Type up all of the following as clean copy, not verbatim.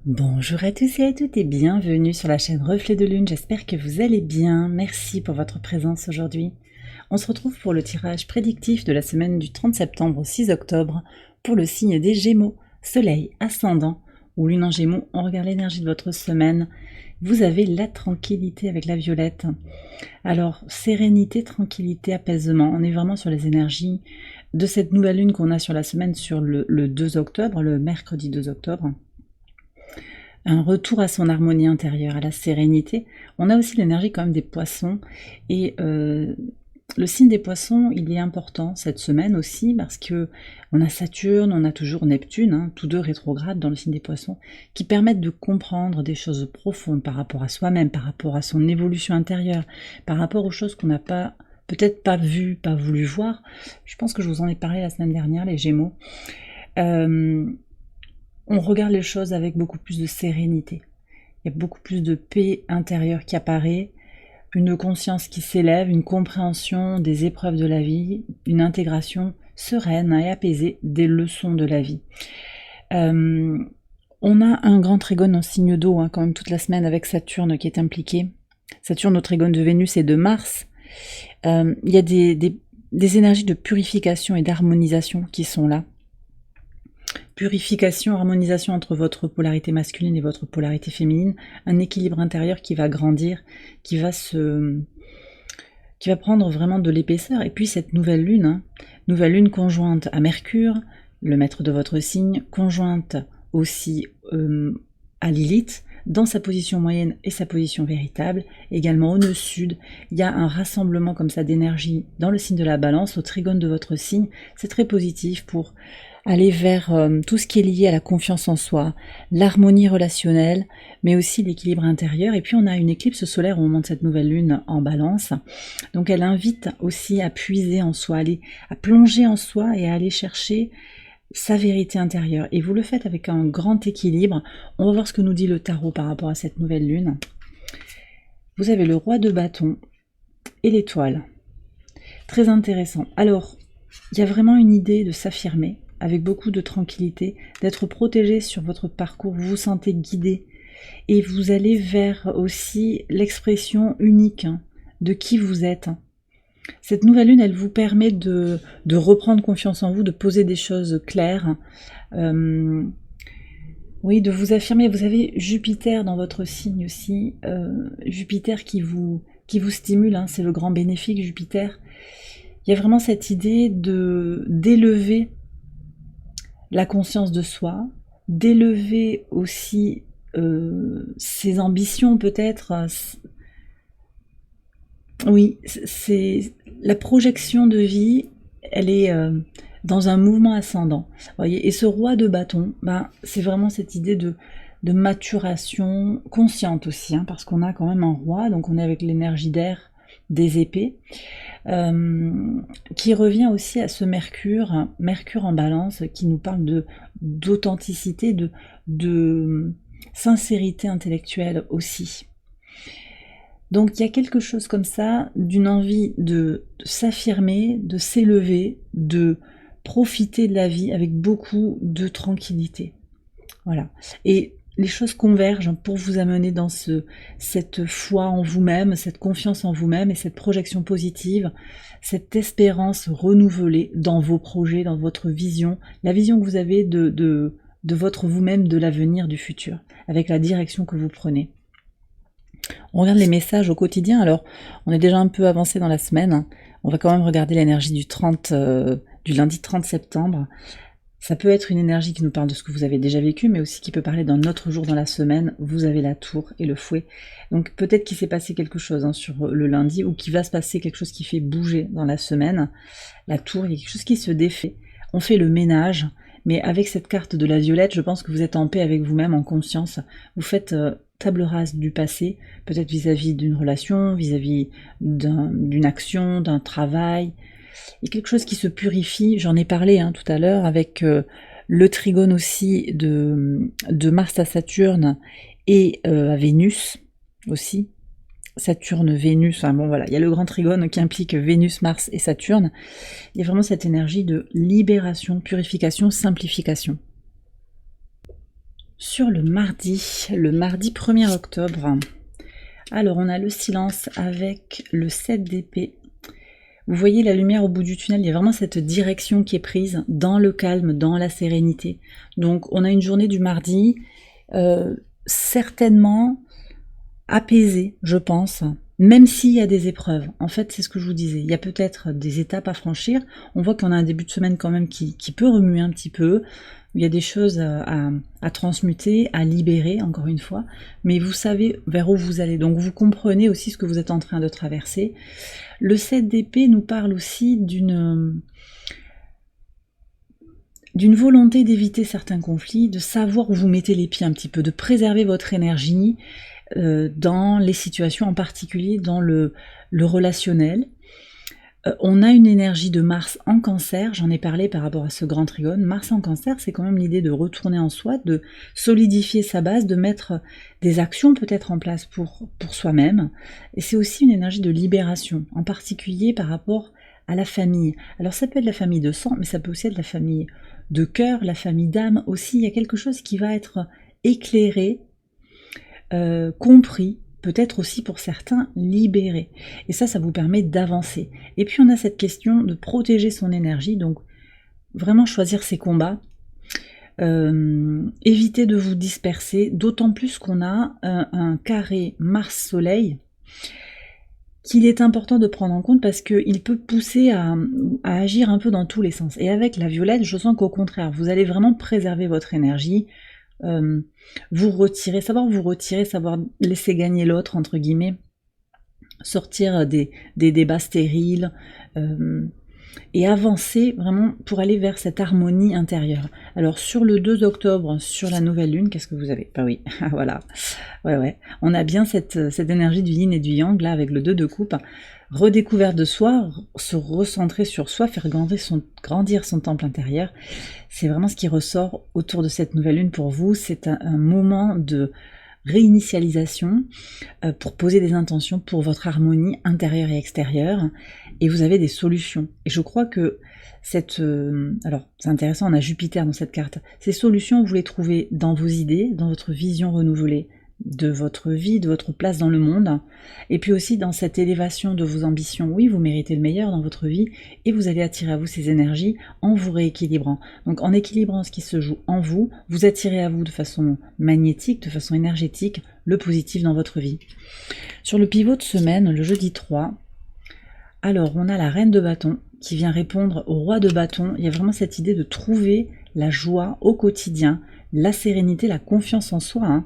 Bonjour à tous et à toutes et bienvenue sur la chaîne Reflet de Lune, j'espère que vous allez bien, merci pour votre présence aujourd'hui. On se retrouve pour le tirage prédictif de la semaine du 30 septembre au 6 octobre pour le signe des Gémeaux, Soleil, Ascendant ou Lune en Gémeaux. On regarde l'énergie de votre semaine. Vous avez la tranquillité avec la violette. Alors, sérénité, tranquillité, apaisement, on est vraiment sur les énergies de cette nouvelle lune qu'on a sur la semaine sur le 2 octobre, le mercredi 2 octobre. Un retour à son harmonie intérieure, à la sérénité. On a aussi l'énergie quand même des poissons et le signe des poissons, il est important cette semaine aussi parce que on a Saturne, on a toujours Neptune, hein, tous deux rétrogrades dans le signe des poissons, qui permettent de comprendre des choses profondes par rapport à soi-même, par rapport à son évolution intérieure, par rapport aux choses qu'on n'a pas peut-être pas vues, pas voulu voir. Je pense que je vous en ai parlé la semaine dernière, les Gémeaux. On regarde les choses avec beaucoup plus de sérénité. Il y a beaucoup plus de paix intérieure qui apparaît, une conscience qui s'élève, une compréhension des épreuves de la vie, une intégration sereine et apaisée des leçons de la vie. On a un grand trigone en signe d'eau, quand même toute la semaine avec Saturne qui est impliqué. Saturne au trigone de Vénus et de Mars. Il y a des énergies de purification et d'harmonisation qui sont là. Purification, harmonisation entre votre polarité masculine et votre polarité féminine, un équilibre intérieur qui va grandir, qui va prendre vraiment de l'épaisseur. Et puis cette nouvelle lune conjointe à Mercure, le maître de votre signe, conjointe aussi à Lilith, dans sa position moyenne et sa position véritable, également au nœud sud, il y a un rassemblement comme ça d'énergie dans le signe de la Balance, au trigone de votre signe. C'est très positif pour aller vers tout ce qui est lié à la confiance en soi, l'harmonie relationnelle, mais aussi l'équilibre intérieur. Et puis on a une éclipse solaire au moment de cette nouvelle lune en Balance. Donc elle invite aussi à puiser en soi, à plonger en soi et à aller chercher sa vérité intérieure. Et vous le faites avec un grand équilibre. On va voir ce que nous dit le tarot par rapport à cette nouvelle lune. Vous avez le roi de bâton et l'étoile. Très intéressant. Alors, il y a vraiment une idée de s'affirmer avec beaucoup de tranquillité, d'être protégé sur votre parcours, vous vous sentez guidé et vous allez vers aussi l'expression unique de qui vous êtes. Cette nouvelle lune, elle vous permet de reprendre confiance en vous, de poser des choses claires, oui, de vous affirmer. Vous avez Jupiter dans votre signe aussi, Jupiter qui vous stimule, c'est le grand bénéfique Jupiter. Il y a vraiment cette idée d'élever la conscience de soi, d'élever aussi ses ambitions peut-être. Oui, c'est la projection de vie, elle est dans un mouvement ascendant. Voyez, et ce roi de bâton, c'est vraiment cette idée de maturation consciente aussi, parce qu'on a quand même un roi, donc on est avec l'énergie d'air des épées, qui revient aussi à ce Mercure en Balance, qui nous parle d'authenticité, de sincérité intellectuelle aussi. Donc il y a quelque chose comme ça, d'une envie de s'affirmer, de s'élever, de profiter de la vie avec beaucoup de tranquillité. Voilà. Et les choses convergent pour vous amener dans cette foi en vous-même, cette confiance en vous-même et cette projection positive, cette espérance renouvelée dans vos projets, dans votre vision, la vision que vous avez de votre vous-même, de l'avenir, du futur, avec la direction que vous prenez. On regarde les messages au quotidien, alors on est déjà un peu avancé dans la semaine, on va quand même regarder l'énergie du lundi 30 septembre. Ça peut être une énergie qui nous parle de ce que vous avez déjà vécu, mais aussi qui peut parler d'un autre jour dans la semaine. Vous avez la tour et le fouet. Donc peut-être qu'il s'est passé quelque chose sur le lundi, ou qu'il va se passer quelque chose qui fait bouger dans la semaine. La tour, il y a quelque chose qui se défait. On fait le ménage, mais avec cette carte de la violette, je pense que vous êtes en paix avec vous-même, en conscience. Vous faites table rase du passé, peut-être vis-à-vis d'une relation, vis-à-vis d'une action, d'un travail. Il y a quelque chose qui se purifie, j'en ai parlé tout à l'heure, avec le trigone aussi de Mars à Saturne et à Vénus aussi. Saturne, Vénus, il y a le grand trigone qui implique Vénus, Mars et Saturne. Il y a vraiment cette énergie de libération, purification, simplification. sur le mardi 1er octobre. Alors, on a le silence avec le 7 d'épée. Vous voyez la lumière au bout du tunnel, il y a vraiment cette direction qui est prise dans le calme, dans la sérénité. Donc, on a une journée du mardi certainement apaisée, je pense, même s'il y a des épreuves. En fait, c'est ce que je vous disais, il y a peut-être des étapes à franchir. On voit qu'on a un début de semaine quand même qui peut remuer un petit peu. Il y a des choses à transmuter, à libérer, encore une fois, mais vous savez vers où vous allez, donc vous comprenez aussi ce que vous êtes en train de traverser. Le 7 d'épée nous parle aussi d'une volonté d'éviter certains conflits, de savoir où vous mettez les pieds un petit peu, de préserver votre énergie dans les situations, en particulier dans le relationnel. On a une énergie de Mars en Cancer, j'en ai parlé par rapport à ce grand trigone. Mars en Cancer, c'est quand même l'idée de retourner en soi, de solidifier sa base, de mettre des actions peut-être en place pour soi-même. Et c'est aussi une énergie de libération, en particulier par rapport à la famille. Alors ça peut être la famille de sang, mais ça peut aussi être la famille de cœur, la famille d'âme aussi. Il y a quelque chose qui va être éclairé, compris, peut-être aussi pour certains libérés. Et ça vous permet d'avancer. Et puis on a cette question de protéger son énergie, donc vraiment choisir ses combats, éviter de vous disperser, d'autant plus qu'on a un carré Mars-Soleil qu'il est important de prendre en compte parce qu'il peut pousser à agir un peu dans tous les sens. Et avec la violette, je sens qu'au contraire, vous allez vraiment préserver votre énergie, vous retirer, savoir laisser gagner l'autre, entre guillemets, sortir des débats stériles, et avancer vraiment pour aller vers cette harmonie intérieure. Alors sur le 2 octobre, sur la nouvelle lune, qu'est-ce que vous avez? Bah oui, voilà, ouais, on a bien cette énergie du yin et du yang, là, avec le 2 de coupe, redécouverte de soi, se recentrer sur soi, faire grandir son temple intérieur. C'est vraiment ce qui ressort autour de cette nouvelle lune pour vous. C'est un moment de réinitialisation pour poser des intentions pour votre harmonie intérieure et extérieure, et vous avez des solutions. Et je crois que alors c'est intéressant, on a Jupiter dans cette carte. Ces solutions, vous les trouvez dans vos idées, dans votre vision renouvelée de votre vie, de votre place dans le monde, et puis aussi dans cette élévation de vos ambitions. Oui, vous méritez le meilleur dans votre vie, et vous allez attirer à vous ces énergies en vous rééquilibrant. Donc en équilibrant ce qui se joue en vous, vous attirez à vous de façon magnétique, de façon énergétique, le positif dans votre vie. Sur le pivot de semaine, le jeudi 3, alors on a la reine de bâton qui vient répondre au roi de bâton. Il y a vraiment cette idée de trouver la joie au quotidien, la sérénité, la confiance en soi,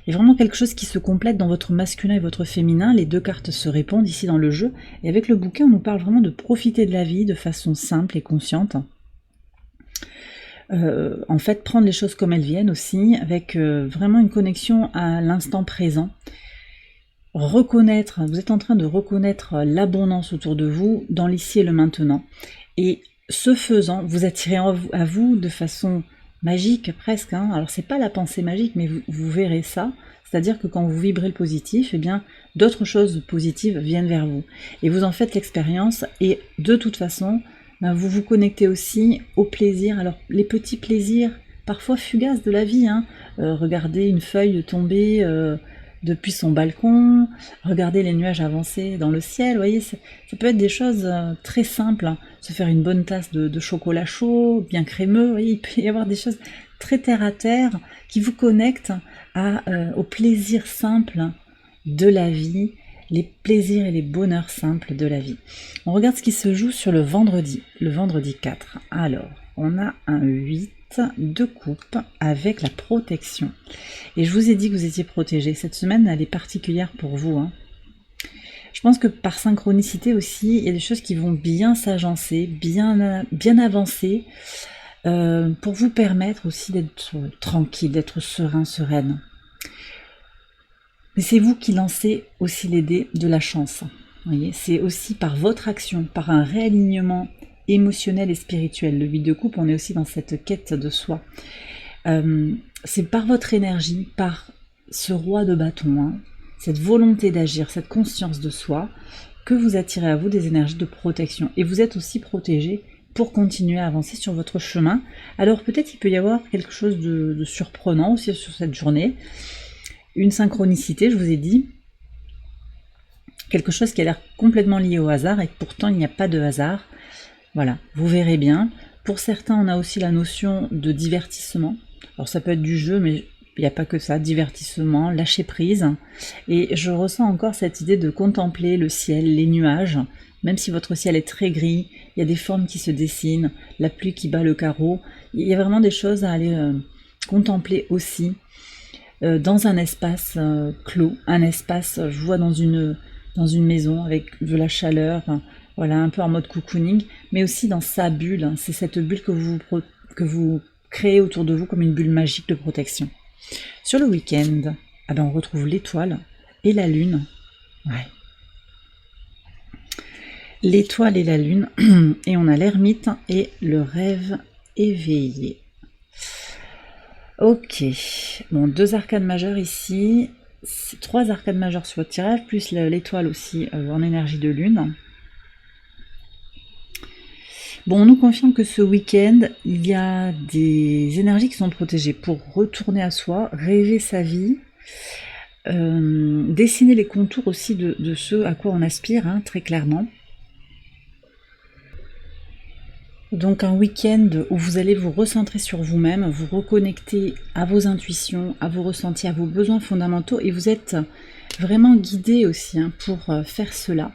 Il y a vraiment quelque chose qui se complète dans votre masculin et votre féminin. Les deux cartes se répondent ici dans le jeu. Et avec le bouquin, on nous parle vraiment de profiter de la vie de façon simple et consciente. En fait, prendre les choses comme elles viennent aussi, avec vraiment une connexion à l'instant présent. Reconnaître, vous êtes en train de reconnaître l'abondance autour de vous, dans l'ici et le maintenant. Et ce faisant, vous attirez à vous de façon magique presque, Alors c'est pas la pensée magique, mais vous verrez ça, c'est-à-dire que quand vous vibrez le positif, eh bien d'autres choses positives viennent vers vous, et vous en faites l'expérience, et de toute façon, vous vous connectez aussi au plaisir. Alors les petits plaisirs, parfois fugaces de la vie, regarder une feuille tomber depuis son balcon, regarder les nuages avancer dans le ciel, vous voyez, ça peut être des choses très simples, se faire une bonne tasse de chocolat chaud, bien crémeux, vous voyez, il peut y avoir des choses très terre à terre qui vous connectent au plaisir simple de la vie, les plaisirs et les bonheurs simples de la vie. On regarde ce qui se joue sur le vendredi 4. Alors, on a un 8 de coupe avec la protection. Et je vous ai dit que vous étiez protégés. Cette semaine, elle est particulière pour vous. Je pense que par synchronicité aussi, il y a des choses qui vont bien s'agencer, bien avancer, pour vous permettre aussi d'être tranquille, d'être serein, sereine. Mais c'est vous qui lancez aussi les dés de la chance. Vous voyez, c'est aussi par votre action, par un réalignement émotionnel et spirituel. Le 8 de coupe, on est aussi dans cette quête de soi. C'est par votre énergie, par ce roi de bâton, cette volonté d'agir, cette conscience de soi, que vous attirez à vous des énergies de protection. Et vous êtes aussi protégé pour continuer à avancer sur votre chemin. Alors peut-être il peut y avoir quelque chose de surprenant aussi sur cette journée, une synchronicité, je vous ai dit, quelque chose qui a l'air complètement lié au hasard et que pourtant il n'y a pas de hasard. Voilà, vous verrez bien. Pour certains, on a aussi la notion de divertissement. Alors ça peut être du jeu, mais il n'y a pas que ça, divertissement, lâcher prise. Et je ressens encore cette idée de contempler le ciel, les nuages, même si votre ciel est très gris, il y a des formes qui se dessinent, la pluie qui bat le carreau. Il y a vraiment des choses à aller contempler aussi, dans un espace clos, un espace, je vois dans une maison avec de la chaleur, voilà, un peu en mode cocooning, mais aussi dans sa bulle. C'est cette bulle que vous créez autour de vous comme une bulle magique de protection. Sur le week-end, ah ben on retrouve l'étoile et la lune. Ouais. L'étoile et la lune, et on a l'ermite et le rêve éveillé. Ok, bon, 2 arcades majeures ici, 3 arcades majeures sur votre tirage, plus l'étoile aussi en énergie de lune. Bon, on nous confirme que ce week-end, il y a des énergies qui sont protégées pour retourner à soi, rêver sa vie, dessiner les contours aussi de ce à quoi on aspire, hein, très clairement. Donc un week-end où vous allez vous recentrer sur vous-même, vous reconnecter à vos intuitions, à vos ressentis, à vos besoins fondamentaux, et vous êtes vraiment guidé aussi pour faire cela.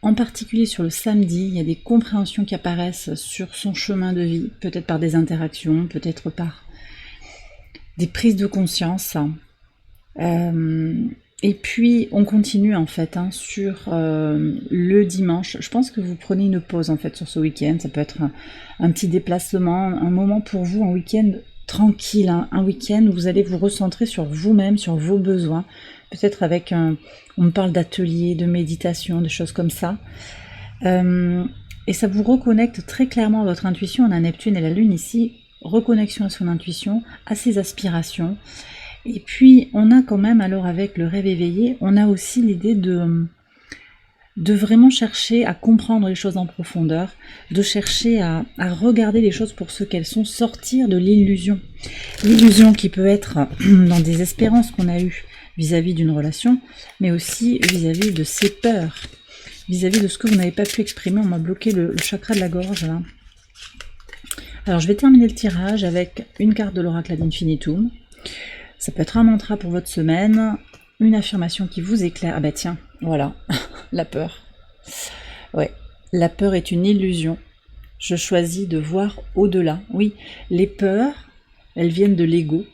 En particulier sur le samedi, il y a des compréhensions qui apparaissent sur son chemin de vie, peut-être par des interactions, peut-être par des prises de conscience. Et puis on continue en fait sur le dimanche. Je pense que vous prenez une pause en fait sur ce week-end. Ça peut être un petit déplacement, un moment pour vous, un week-end tranquille, un week-end où vous allez vous recentrer sur vous-même, sur vos besoins. Peut-être avec on me parle d'ateliers, de méditation, de choses comme ça. Et ça vous reconnecte très clairement à votre intuition. On a Neptune et la Lune ici. Reconnexion à son intuition, à ses aspirations. Et puis, on a quand même, alors avec le rêve éveillé, on a aussi l'idée de vraiment chercher à comprendre les choses en profondeur, de chercher à regarder les choses pour ce qu'elles sont, sortir de l'illusion. L'illusion qui peut être dans des espérances qu'on a eues vis-à-vis d'une relation, mais aussi vis-à-vis de ses peurs, vis-à-vis de ce que vous n'avez pas pu exprimer. On m'a bloqué le chakra de la gorge, là. Alors, je vais terminer le tirage avec une carte de l'oracle ad infinitum. Ça peut être un mantra pour votre semaine, une affirmation qui vous éclaire. Ah bah tiens, voilà, la peur. Ouais, la peur est une illusion. Je choisis de voir au-delà. Oui, les peurs, elles viennent de l'ego.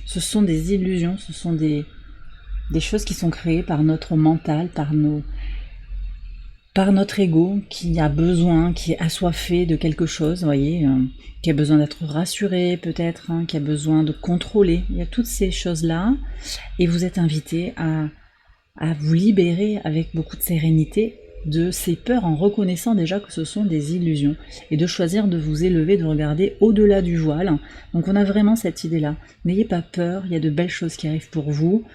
Ce sont des illusions, ce sont des choses qui sont créées par notre mental, par notre ego qui a besoin, qui est assoiffé de quelque chose, vous voyez, qui a besoin d'être rassuré peut-être, qui a besoin de contrôler. Il y a toutes ces choses-là et vous êtes invité à vous libérer avec beaucoup de sérénité de ces peurs en reconnaissant déjà que ce sont des illusions et de choisir de vous élever, de regarder au-delà du voile. Donc on a vraiment cette idée-là. N'ayez pas peur, il y a de belles choses qui arrivent pour vous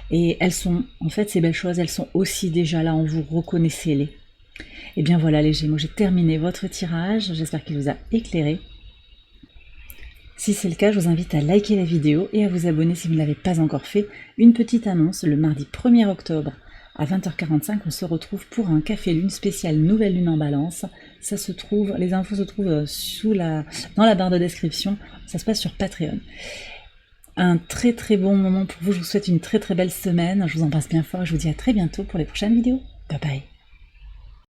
et elles sont, en fait ces belles choses, elles sont aussi déjà là en vous, reconnaissez-les. Et bien voilà les Gémeaux, j'ai terminé votre tirage, j'espère qu'il vous a éclairé. Si c'est le cas, je vous invite à liker la vidéo et à vous abonner si vous ne l'avez pas encore fait. Une petite annonce, le mardi 1er octobre à 20h45, on se retrouve pour un café lune spécial nouvelle lune en balance. Ça se trouve, les infos se trouvent dans la barre de description, ça se passe sur Patreon. Un très très bon moment pour vous, je vous souhaite une très très belle semaine, je vous embrasse bien fort et je vous dis à très bientôt pour les prochaines vidéos. Bye bye.